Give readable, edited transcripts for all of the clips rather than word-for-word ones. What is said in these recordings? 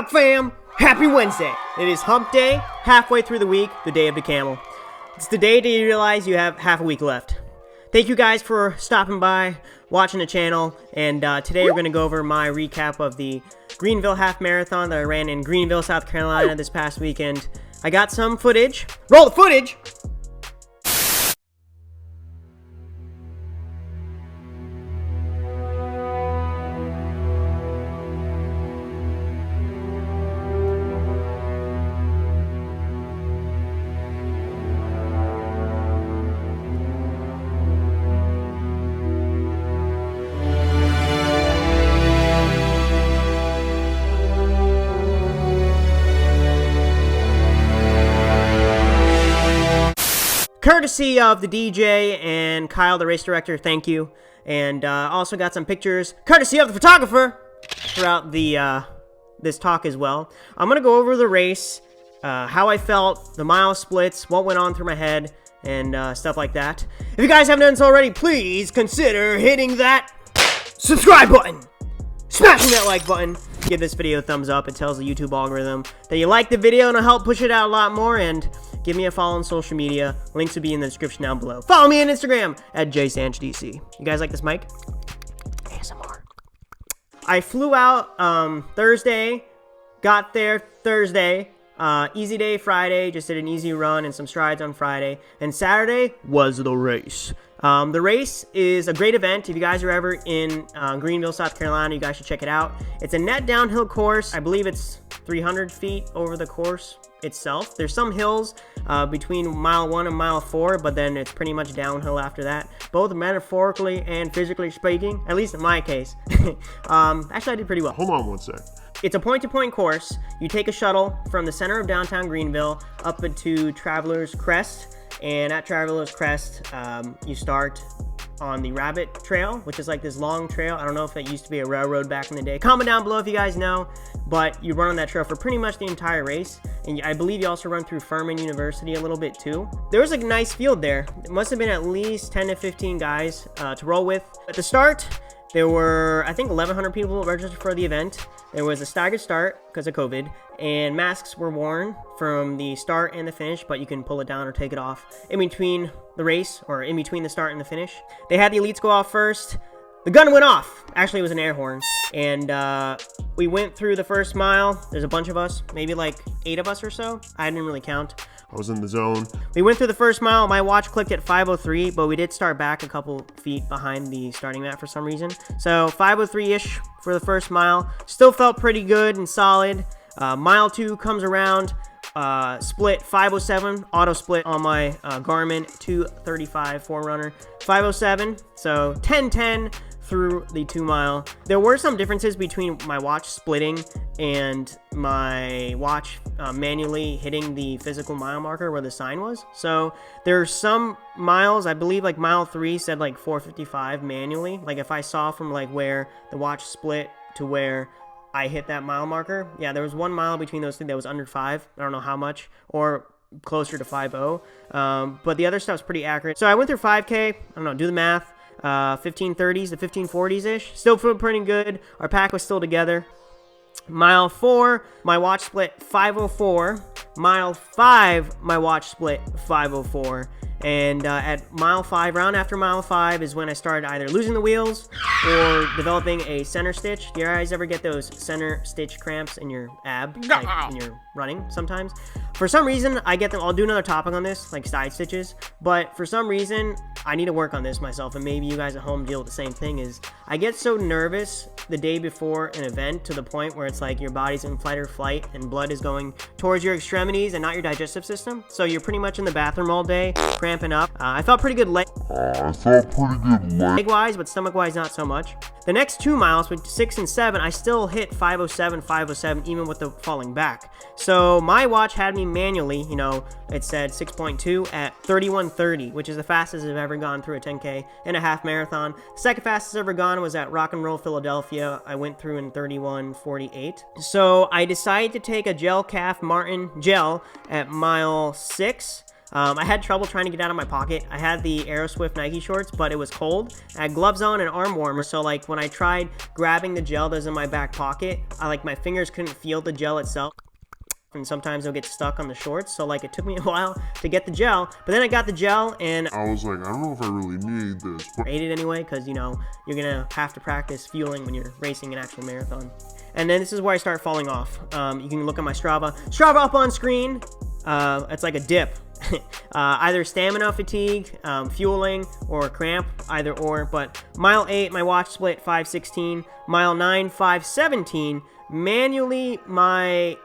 up, fam? Happy Wednesday. It is hump day, halfway through the week, the day of the camel. It's the day that you realize you have half a week left. Thank you guys for stopping by, watching the channel, and today we're going to go over my recap of the Greenville Half Marathon that I ran in Greenville, South Carolina this past weekend. I got some footage. Roll the footage! Courtesy of the DJ and Kyle, the race director, thank you. And also got some pictures, courtesy of the photographer, throughout the this talk as well. I'm going to go over the race, how I felt, the mile splits, what went on through my head, and stuff like that. If you guys haven't done so already, please consider hitting that subscribe button, smashing that like button. Give this video a thumbs up. It tells the YouTube algorithm that you like the video and it'll help push it out a lot more. And give me a follow on social media. Links will be in the description down below. Follow me on Instagram at jsanchdc. You guys like this mic? ASMR. I flew out Thursday, got there Thursday, easy day Friday, just did an easy run and some strides on Friday, and Saturday was the race. The race is a great event. If you guys are ever in Greenville, South Carolina, you guys should check it out. It's a net downhill course. I believe it's 300 feet over the course itself. There's some hills between mile 1 and mile 4, but then it's pretty much downhill after that, both metaphorically and physically speaking, at least in my case. Actually, I did pretty well. Hold on one sec. It's a point-to-point course. You take a shuttle from the center of downtown Greenville up into Traveler's Crest, and at Traveler's Crest, you start on the Rabbit Trail, which is like this long trail. I don't know if it used to be a railroad back in the day. Comment down below if you guys know, but you run on that trail for pretty much the entire race. And I believe you also run through Furman University a little bit too. There was a nice field there. It must have been at least 10 to 15 guys to roll with. At the start, there were, I think, 1,100 people registered for the event. There was a staggered start because of COVID, and masks were worn from the start and the finish, but you can pull it down or take it off in between the race or in between the start and the finish. They had the elites go off first. The gun went off. Actually, it was an air horn. And we went through the first mile. There's a bunch of us, maybe like 8 of us or so. I didn't really count. I was in the zone. We went through the first mile. My watch clicked at 5:03, but we did start back a couple feet behind the starting mat for some reason. So 5:03-ish for the first mile. Still felt pretty good and solid. Mile 2 comes around. Split 5:07, auto split on my Garmin 235 4Runner. 5:07, so 10:10 through the 2 mile. There were some differences between my watch splitting and my watch manually hitting the physical mile marker where the sign was. So there are some miles, I believe like mile 3 said like 4:55 manually. Like if I saw from like where the watch split to where I hit that mile marker. Yeah, there was 1 mile between those two that was under 5. I don't know how much, or closer to 5:0. But the other stuff's pretty accurate. So I went through 5K. I don't know, do the math. 1530s to 1540s-ish. Still feel pretty good. Our pack was still together. Mile 4, my watch split 5:04. Mile 5, my watch split 5:04. And at mile 5, round after mile 5, is when I started either losing the wheels or developing a center stitch. Do you guys ever get those center stitch cramps in your ab, like when you're running sometimes? For some reason, I get them. I'll do another topic on this, like side stitches. But for some reason, I need to work on this myself, and maybe you guys at home deal with the same thing, is I get so nervous the day before an event to the point where it's like your body's in fight or flight and blood is going towards your extremities and not your digestive system. So you're pretty much in the bathroom all day, cramping up. I felt pretty good leg-wise, but stomach-wise not so much. The next 2 miles, with 6 and 7, I still hit 5:07, 5:07, even with the falling back. So my watch had me manually, you know, it said 6.2 at 31:30, which is the fastest I've ever gone through a 10K and a half marathon. The second fastest I've ever gone was at Rock and Roll, Philadelphia. I went through in 31:48. So I decided to take a gel calf Martin gel at mile 6. I had trouble trying to get out of my pocket. I had the Aeroswift Nike shorts, but it was cold. I had gloves on and arm warmers, so like when I tried grabbing the gel that was in my back pocket, my fingers couldn't feel the gel itself. And sometimes it'll get stuck on the shorts, so like it took me a while to get the gel, but then I got the gel and I was like, I don't know if I really need this, but I ate it anyway, because you know you're gonna have to practice fueling when you're racing an actual marathon. And then this is where I start falling off. You can look at my Strava up on screen. It's like a dip. Either stamina fatigue, fueling, or cramp, either or. But mile 8, my watch split 5:16. Mile 9, 5:17. Manually, my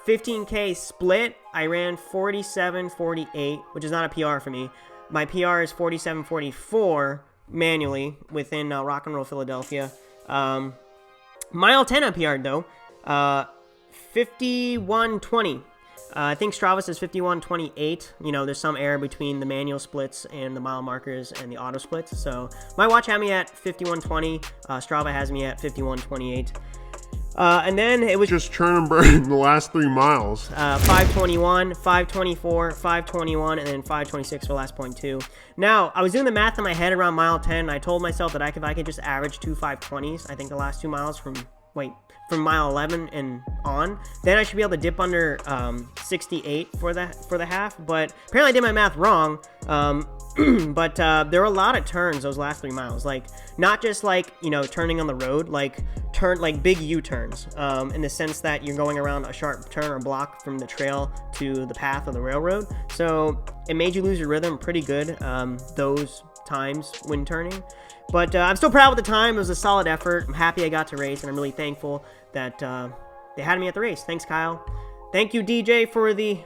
15K split, I ran 47:48, which is not a PR for me. My PR is 47:44 manually within Rock and Roll Philadelphia. Mile 10 I PR'd though, 51:20. I think Strava says 51:28. You know, there's some error between the manual splits and the mile markers and the auto splits. So my watch had me at 51:20. Strava has me at 51:28. And then it was just churn and burn the last 3 miles. 5:21, 5:24, 5:21, and then 5:26 for the last 0.2. Now, I was doing the math in my head around mile 10, and I told myself that if I could just average 2 5:20s, I think the last 2 miles from mile 11 and on, then I should be able to dip under 68 for the half. But apparently I did my math wrong. But there were a lot of turns those last 3 miles, like not just like, you know, turning on the road, like big U-turns, in the sense that you're going around a sharp turn or block from the trail to the path of the railroad. So it made you lose your rhythm pretty good those times when turning. But I'm still proud of the time. It was a solid effort. I'm happy I got to race, and I'm really thankful that they had me at the race. Thanks, Kyle. Thank you, DJ, for the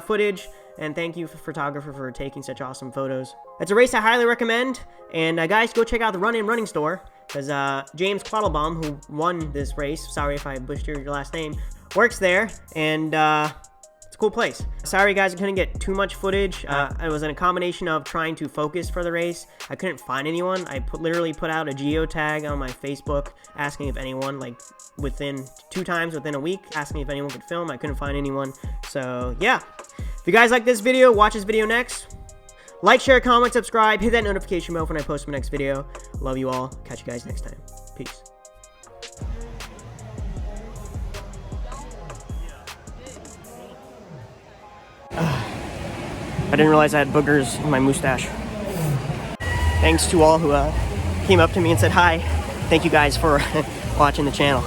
footage. And thank you, photographer, for taking such awesome photos. It's a race I highly recommend. And guys, go check out the running store, because James Quattlebaum, who won this race, sorry if I butchered your last name, works there. And it's a cool place. Sorry guys, I couldn't get too much footage. It was in a combination of trying to focus for the race. I couldn't find anyone. I literally put out a geotag on my Facebook asking if anyone, like within 2 times within a week, asking if anyone could film. I couldn't find anyone. So yeah. If you guys like this video, watch this video next. Like, share, comment, subscribe, hit that notification bell when I post my next video. Love you all. Catch you guys next time. Peace. I didn't realize I had boogers in my mustache. Thanks to all who came up to me and said hi. Thank you guys for watching the channel.